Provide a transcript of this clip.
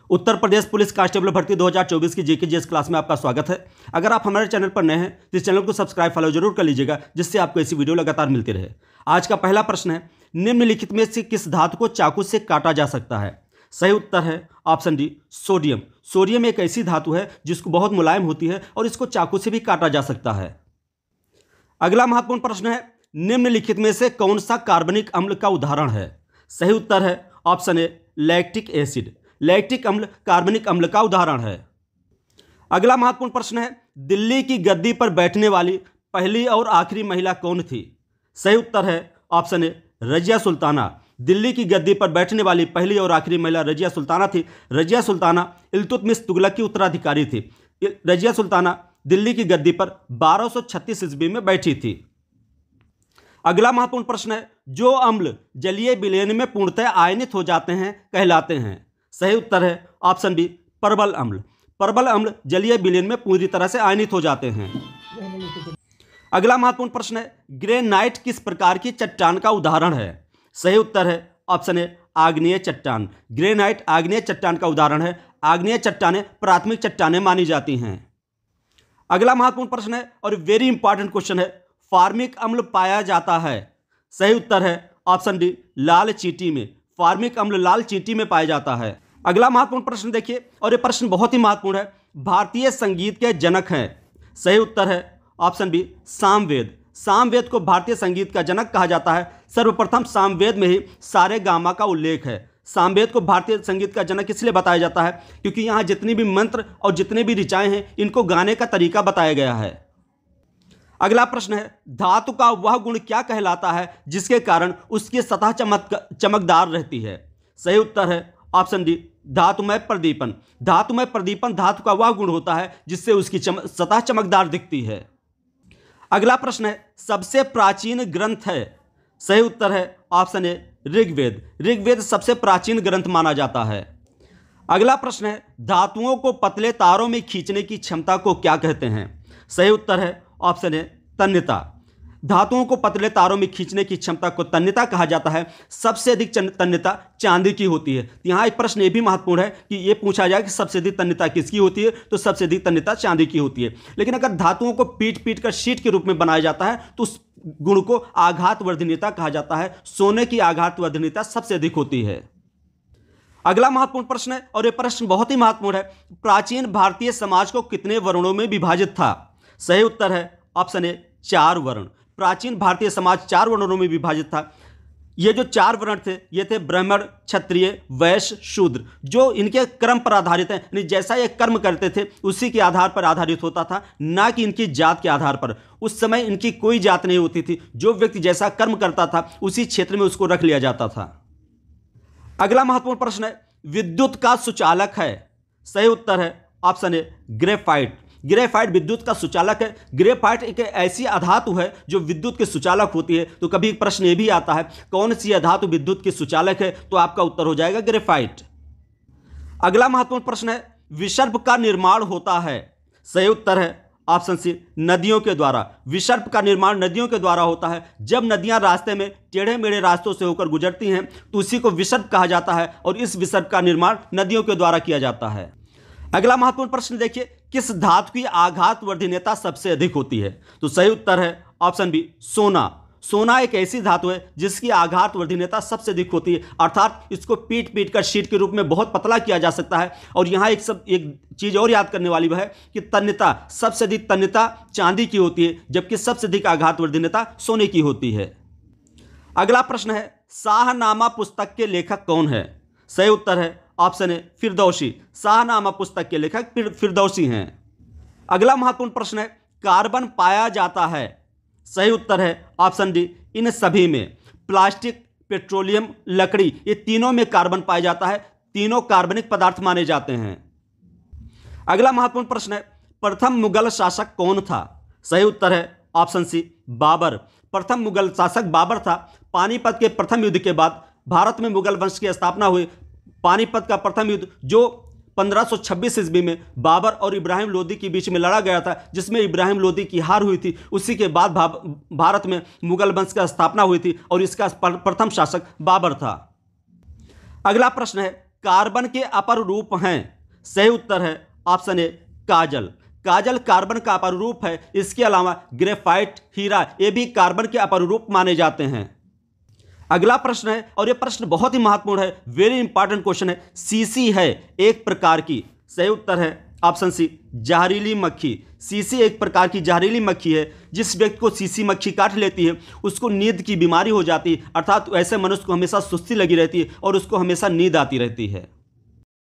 Uttar Pradesh police constable भर्ती 2024 की GK GS class में आपका स्वागत है। अगर आप हमारे चैनल पर नए हैं तो इस चैनल को सब्सक्राइब फॉलो जरूर कर लीजिएगा, जिससे आपको ऐसी वीडियो लगातार मिलती रहे। आज का पहला प्रश्न है, निम्नलिखित में से किस धातु को चाकू से काटा जा सकता है? सही उत्तर है ऑप्शन डी सोडियम। सोडियम एक ऐसी धातु है जिसको बहुत मुलायम होती है और इसको चाकू से भी काटा जा सकता है। अगला महत्वपूर्ण प्रश्न है, निम्नलिखित में से कौन सा कार्बनिक अम्ल का उदाहरण है? सही उत्तर है option A lactic acid. Lactic अम्ल कार्बनिक अम्ल का उदाहरण है। अगला महत्वपूर्ण प्रश्न है, दिल्ली की गद्दी पर बैठने वाली पहली और आखिरी महिला कौन थी? सही उत्तर है ऑप्शन ए रजिया सुल्ताना। दिल्ली की गद्दी पर बैठने वाली पहली और आखिरी महिला रजिया सुल्ताना थी। रजिया सुल्ताना इल्तुतमिश तुगलक की उत्तराधिकारी थी। रजिया सुल्ताना दिल्ली की गद्दी पर 1236 ईस्वी में बैठी थी। अगला महत्वपूर्ण प्रश्न है, जो अम्ल जलीय विलयन में पूर्णतः आयनित हो जाते हैं कहलाते हैं? सही उत्तर है ऑप्शन बी परबल अम्ल। परबल अम्ल जलीय विलयन में पूरी तरह से आयनित हो जाते हैं। अगला महत्वपूर्ण प्रश्न है, ग्रेनाइट किस प्रकार की चट्टान का उदाहरण है? सही उत्तर है ऑप्शन ए आग्नेय चट्टान। ग्रेनाइट आग्नेय चट्टान का उदाहरण है। आग्नेय चट्टानें प्राथमिक चट्टानें मानी जाती हैं। अगला महत्वपूर्ण प्रश्न है और वेरी इंपॉर्टेंट क्वेश्चन है, फार्मिक अम्ल पाया जाता है? सही उत्तर है ऑप्शन डी लाल चींटी में। फार्मिक अम्ल लाल चींटी में पाया जाता है। अगला महत्वपूर्ण प्रश्न देखिए, और यह प्रश्न बहुत ही महत्वपूर्ण है, भारतीय संगीत के जनक हैं? सही उत्तर है ऑप्शन बी सामवेद। सामवेद को भारतीय संगीत का जनक कहा जाता है। सर्वप्रथम सामवेद में ही सारे गामा का उल्लेख है। सामवेद को भारतीय संगीत का जनक इसलिए बताया जाता है क्योंकि यहाँ जितनी भी मंत्र और जितने भी ऋचाएं हैं इनको गाने का तरीका बताया गया है। अगला प्रश्न है, धातु का वह गुण क्या कहलाता है जिसके कारण उसकी सतह चमकदार रहती है? सही उत्तर है ऑप्शन डी धातुमय प्रदीपन। धातुमय प्रदीपन धातु का वह गुण होता है जिससे उसकी सतह चमकदार दिखती है। अगला प्रश्न है, सबसे प्राचीन ग्रंथ है? सही उत्तर है ऑप्शन ए ऋग्वेद। ऋग्वेद सबसे प्राचीन ग्रंथ माना जाता है। अगला प्रश्न है, धातुओं को पतले तारों में खींचने की क्षमता को क्या कहते हैं? सही उत्तर है ऑप्शन ए तन्यता। धातुओं को पतले तारों में खींचने की क्षमता को तन्यता कहा जाता है। सबसे अधिक तन्यता चांदी की होती है। यहाँ एक प्रश्न ये भी महत्वपूर्ण है कि ये पूछा जाए कि सबसे अधिक तन्यता किसकी होती है, तो सबसे अधिक तन्यता चांदी की होती है। लेकिन अगर धातुओं को पीट पीट कर शीट के रूप में बनाया जाता है तो उस गुण को आघातवर्धनीयता कहा जाता है। सोने की आघातवर्धनीयता सबसे अधिक होती है। अगला महत्वपूर्ण प्रश्न है और यह प्रश्न बहुत ही महत्वपूर्ण है, प्राचीन भारतीय समाज को कितने वर्णों में विभाजित था? सही उत्तर है ऑप्शन ए 4 वर्ण। प्राचीन भारतीय समाज 4 वर्णों में विभाजित था। ये जो 4 वर्ण थे ये थे ब्राह्मण, क्षत्रिय, वैश्य, शूद्र। जो इनके कर्म पर आधारित हैं, यानी जैसा ये कर्म करते थे उसी के आधार पर आधारित होता था, ना कि इनकी जात के आधार पर। उस समय इनकी कोई जात नहीं होती थी। जो व्यक्ति जैसा कर्म करता था उसी क्षेत्र में उसको रख लिया जाता था। अगला महत्वपूर्ण प्रश्न है, विद्युत का सुचालक है? सही उत्तर है ऑप्शन ए ग्रेफाइट। ग्रेफाइट विद्युत का सुचालक है। ग्रेफाइट एक ऐसी अधातु है जो विद्युत के सुचालक होती है। तो कभी एक प्रश्न ये भी आता है कौन सी अधातु विद्युत के सुचालक है, तो आपका उत्तर हो जाएगा ग्रेफाइट। अगला महत्वपूर्ण प्रश्न है, विसर्प का निर्माण होता है? सही उत्तर है ऑप्शन सी नदियों के द्वारा। विसर्प का निर्माण नदियों के द्वारा होता है। जब नदियां रास्ते में टेढ़े मेढ़े रास्तों से होकर गुजरती हैं तो उसी को विसर्प कहा जाता है और इस विसर्प का निर्माण नदियों के द्वारा किया जाता है। अगला महत्वपूर्ण प्रश्न देखिए, किस धातु की आघातवर्धनीयता सबसे अधिक होती है? तो सही उत्तर है ऑप्शन बी सोना। सोना एक ऐसी धातु है जिसकी आघातवर्धनीयता सबसे अधिक होती है, अर्थात इसको पीट पीट कर शीट के रूप में बहुत पतला किया जा सकता है। और यहाँ एक चीज और याद करने वाली वह है कि तन्यता, सबसे अधिक तन्यता चांदी की होती है जबकि सबसे अधिक आघातवर्धनीयता सोने की होती है। अगला प्रश्न है, शाहनामा पुस्तक के लेखक कौन है? सही उत्तर है ऑप्शन ए फिरदौसी। शाहनामा पुस्तक के लेखक फिरदौसी हैं। अगला महत्वपूर्ण प्रश्न है, कार्बन पाया जाता है? सही उत्तर है ऑप्शन डी इन सभी में। प्लास्टिक, पेट्रोलियम, लकड़ी, ये तीनों में कार्बन पाया जाता है। तीनों कार्बनिक पदार्थ माने जाते हैं। अगला महत्वपूर्ण प्रश्न है, प्रथम मुगल शासक कौन था? सही उत्तर है ऑप्शन सी बाबर। प्रथम मुगल शासक बाबर था। पानीपत के प्रथम युद्ध के बाद भारत में मुगल वंश की स्थापना हुई। पानीपत का प्रथम युद्ध जो 1526 ईस्वी में बाबर और इब्राहिम लोदी के बीच में लड़ा गया था, जिसमें इब्राहिम लोदी की हार हुई थी, उसी के बाद भारत में मुगल वंश की स्थापना हुई थी और इसका प्रथम शासक बाबर था। अगला प्रश्न है, कार्बन के अपर रूप हैं? सही उत्तर है option A Kajal. Kajal carbon का अपर रूप है। इसके अलावा ग्रेफाइट, हीरा, ये भी कार्बन के अपर रूप माने जाते हैं। अगला प्रश्न है और यह प्रश्न बहुत ही महत्वपूर्ण है, वेरी इंपॉर्टेंट क्वेश्चन है। सीसी है एक प्रकार की, सही उत्तर है ऑप्शन सी जहरीली मक्खी। सीसी एक प्रकार की जहरीली मक्खी है। जिस व्यक्ति को सीसी मक्खी काट लेती है उसको नींद की बीमारी हो जाती है, अर्थात ऐसे मनुष्य को हमेशा सुस्ती लगी रहती है और उसको हमेशा नींद आती रहती है।